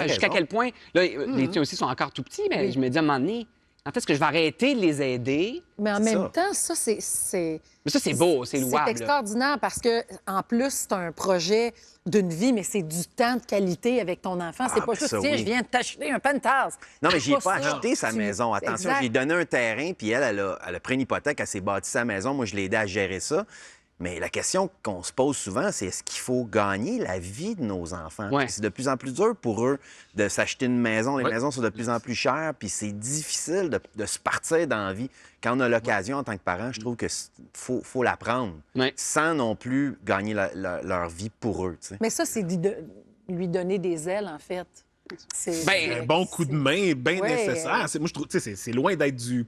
Jusqu'à quel point, là, les tiens aussi sont encore tout petits, mais je me dis à un moment donné, en fait, est-ce que je vais arrêter de les aider? Mais en même temps, ça, c'est... Mais ça, c'est beau, c'est louable. C'est extraordinaire parce que, en plus, c'est un projet d'une vie, mais c'est du temps de qualité avec ton enfant. C'est pas juste, ça, tiens, oui. je viens de t'acheter un penthouse. Non, mais C'est j'ai pas ça. acheté sa maison. Attention, j'ai donné un terrain, puis elle a pris une hypothèque, elle s'est bâtie sa maison. Moi, je l'ai aidé à gérer ça. Mais la question qu'on se pose souvent, c'est est-ce qu'il faut gagner la vie de nos enfants? Ouais. C'est de plus en plus dur pour eux de s'acheter une maison. Les maisons sont de plus en plus chères, puis c'est difficile de se partir dans la vie. Quand on a l'occasion en tant que parent, je trouve que faut la prendre, sans non plus gagner leur vie pour eux. Tu sais. Mais ça, c'est lui donner des ailes, en fait. Un bon coup de main bien Ouais. nécessaire. Moi, je trouve, c'est loin d'être du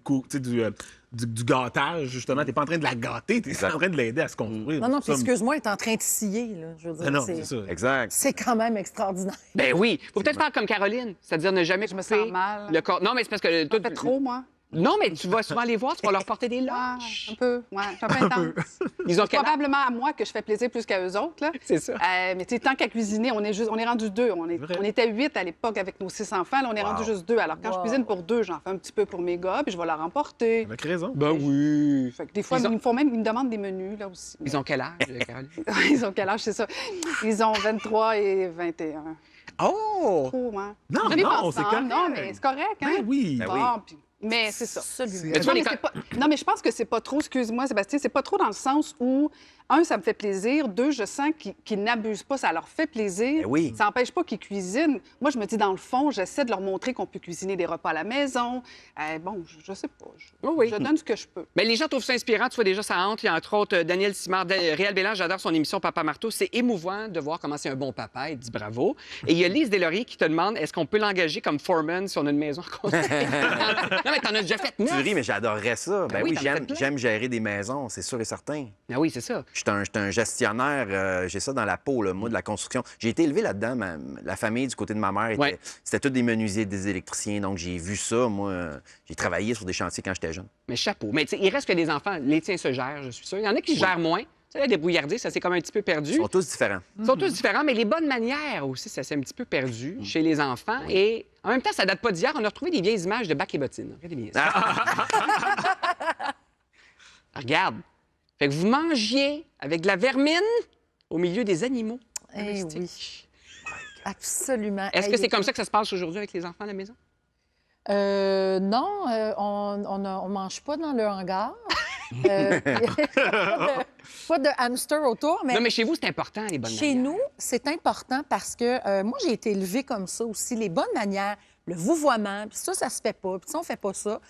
gâtage, justement. T'es pas en train de la gâter, t'es en train de l'aider à se construire. Non, puis excuse-moi, elle est en train de scier, là. Je veux dire, Non, c'est ça. Exact. c'est quand même extraordinaire. Ben oui. Faut peut-être faire comme Caroline, c'est-à-dire ne jamais me couper sens mal. le corps. Non, mais c'est parce que... Ça fait trop, moi. Non, mais tu vas souvent les voir, tu vas leur porter des Ouais, lunchs. un peu. Ouais, c'est un peu intense. Ils ont quel âge? Probablement à moi que je fais plaisir plus qu'à eux autres. Là. C'est ça. Mais tu sais, tant qu'à cuisiner, on est rendu 2. On était 8 à l'époque avec nos 6 enfants. Là, on est rendu juste 2. Alors, quand je cuisine pour 2, j'en fais un petit peu pour mes gars, puis je vais leur emporter. Avec raison. Ben oui. Fait que des fois, ils me demandent des menus, là aussi. Ils ont quel âge, Caroline? Ils ont quel âge, c'est ça? Ils ont 23 et 21. Oh! Trop, hein? Non, On vit pas non, c'est ensemble. correct. Non, mais c'est correct, hein? Ben oui. Ben Bon, oui. puis- Mais c'est ça. Mais tu vois, Non, mais c'est pas- non, mais je pense que c'est pas trop, excuse-moi, Sébastien, c'est pas trop dans le sens où, un, ça me fait plaisir, deux, je sens qu'ils n'abusent pas, ça leur fait plaisir. Ben oui. Ça n'empêche pas qu'ils cuisinent. Moi, je me dis, dans le fond, j'essaie de leur montrer qu'on peut cuisiner des repas à la maison. Bon, je sais pas. Je donne ce que je peux. Mais les gens trouvent ça inspirant. Tu vois déjà, ça entre. Il y a entre autres Daniel Simard, Réal Bélan, j'adore son émission Papa Marteau. C'est émouvant de voir comment c'est un bon papa. Il dit bravo. Et il y a Lise Deslauriers qui te demande est-ce qu'on peut l'engager comme foreman si on a une maison à construire? Non, mais t'en as déjà fait Tu 9. ris, mais j'adorerais ça. Ben oui, oui, t'en fais plein. j'aime gérer des maisons, c'est sûr et certain. Ah oui, c'est ça. Je suis un gestionnaire, j'ai ça dans la peau, là, moi, de la construction. J'ai été élevé là-dedans. La famille du côté de ma mère, c'était tous des menuisiers, des électriciens. Donc, j'ai vu ça. Moi, j'ai travaillé sur des chantiers quand j'étais jeune. Mais chapeau. Mais tu sais, il reste que des enfants. Les tiens se gèrent, je suis sûr. Il y en a qui gèrent moins. Tu sais, la débrouillardise, ça s'est comme un petit peu perdu. Ils sont tous différents. Ils sont tous différents, mais les bonnes manières aussi, ça s'est un petit peu perdu chez les enfants. Et en même temps, ça date pas d'hier. On a retrouvé des vieilles images de bac et bottines. Regardez bien ça. Regarde. Fait que vous mangiez avec de la vermine au milieu des animaux. Eh oui. Absolument. Est-ce que c'est comme ça que ça se passe aujourd'hui avec les enfants à la maison? Non, on mange pas dans le hangar. Pas de hamster autour, mais Non, mais chez vous, c'est important, les bonnes chez manières. nous, c'est important parce que moi, j'ai été élevée comme ça aussi. Les bonnes manières, le vouvoiement, puis ça se fait pas. Puis ça, on fait pas ça.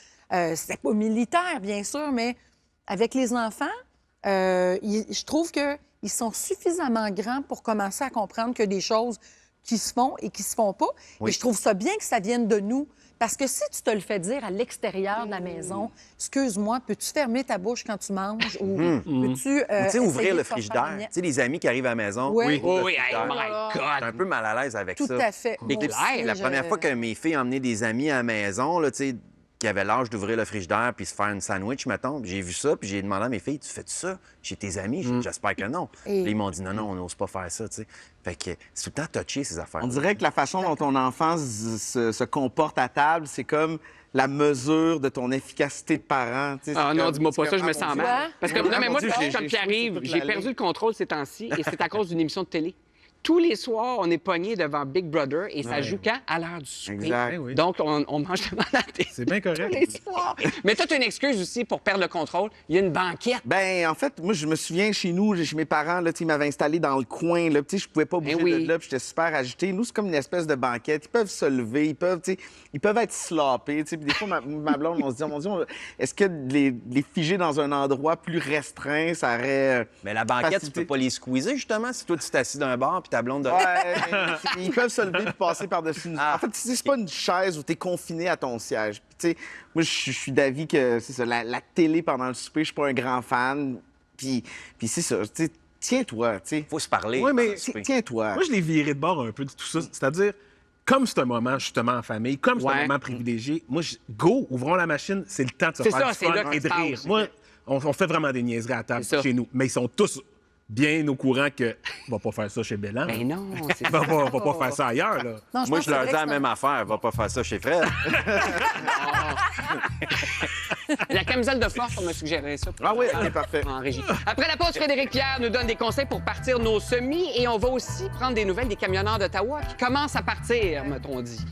C'était pas militaire, bien sûr, mais avec les enfants, je trouve qu'ils sont suffisamment grands pour commencer à comprendre que des choses qui se font et qui se font pas. Oui. Et je trouve ça bien que ça vienne de nous. Parce que si tu te le fais dire à l'extérieur de la maison, excuse-moi, peux-tu fermer ta bouche quand tu manges ou peux-tu Tu sais, essayer ouvrir de le faire frigidaire. faire la Tu sais, les amis qui arrivent à la maison. Oui. Oh ouvrent oui, le hey, frigidaire. my Je suis un God! peu mal à l'aise avec Tout ça. à fait. Et Moi aussi, la première fois que mes filles ont emmené des amis à la maison, là, tu sais, qui avaient l'âge d'ouvrir le frigidaire puis se faire une sandwich, mettons, j'ai vu ça, puis j'ai demandé à mes filles, tu fais ça chez tes amis? J'espère que non. Et- Puis ils m'ont dit, non, on n'ose pas faire ça, tu sais. Fait que c'est tout le temps touché, ces affaires. On dirait que la façon dont ton enfant se comporte à table, c'est comme la mesure de ton efficacité de parent. Tu sais, Ah c'est non, comme- dis-moi c'est pas ça, comme, je me ah, sens mon mal. Dieu. Parce que, Ouais, non, mais mon moi, Dieu, comme j'ai qui arrive, toute j'ai la perdu ligne. le contrôle ces temps-ci et c'est à cause d'une émission de télé. Tous les soirs, on est pogné devant Big Brother et ça joue quand? À l'heure du souper. Exact. Eh oui. Donc, on mange devant la télé. C'est bien Tous correct. les soirs. Mais toi, tu as une excuse aussi pour perdre le contrôle. Il y a une banquette. Ben, en fait, moi, je me souviens chez nous, chez mes parents, là, tu sais, ils m'avaient installé dans le coin. Là, tu sais, je pouvais pas bouger oui. de là, puis j'étais super agité. Nous, c'est comme une espèce de banquette. Ils peuvent se lever, tu sais, ils peuvent être sloppés. Tu sais, puis des fois, ma blonde, on se dit, oh, mon Dieu, est-ce que les figer dans un endroit plus restreint, ça aurait. Mais la banquette, facilité? tu peux pas les squeezer, justement, si toi, tu t'assis d'un bar puis ta blonde de... Ouais, ils peuvent se lever et passer par-dessus nous. Ah. En fait, tu sais, c'est pas une chaise où tu es confiné à ton siège. Puis, tu sais, moi, je suis d'avis que c'est ça, la télé pendant le souper, je suis pas un grand fan. Puis c'est ça, tu sais, tiens-toi, tu sais. Faut se parler. Oui, mais pendant le souper. Tiens-toi. Moi, je l'ai viré de bord un peu de tout ça. C'est-à-dire, comme c'est un moment justement en famille, comme c'est Ouais. un moment privilégié, moi, go, ouvrons la machine, c'est le temps de se C'est faire ça, du c'est fun là que et de ça se rire. passe. Moi, on fait vraiment des niaiseries à table C'est ça. chez nous, mais ils sont tous bien au courant que va pas faire ça chez Bélan. Ben non, c'est Va ça. pas faire ça ailleurs, là. Non, Moi, pense je leur que dis c'est la vrai même affaire. Va pas faire ça chez Fred. La camisole de force, on m'a suggéré ça. Ah oui, OK, parfait. En régie. Après la pause, Frédéric Pierre nous donne des conseils pour partir nos semis et on va aussi prendre des nouvelles des camionneurs d'Ottawa qui commencent à partir, m'a-t-on dit.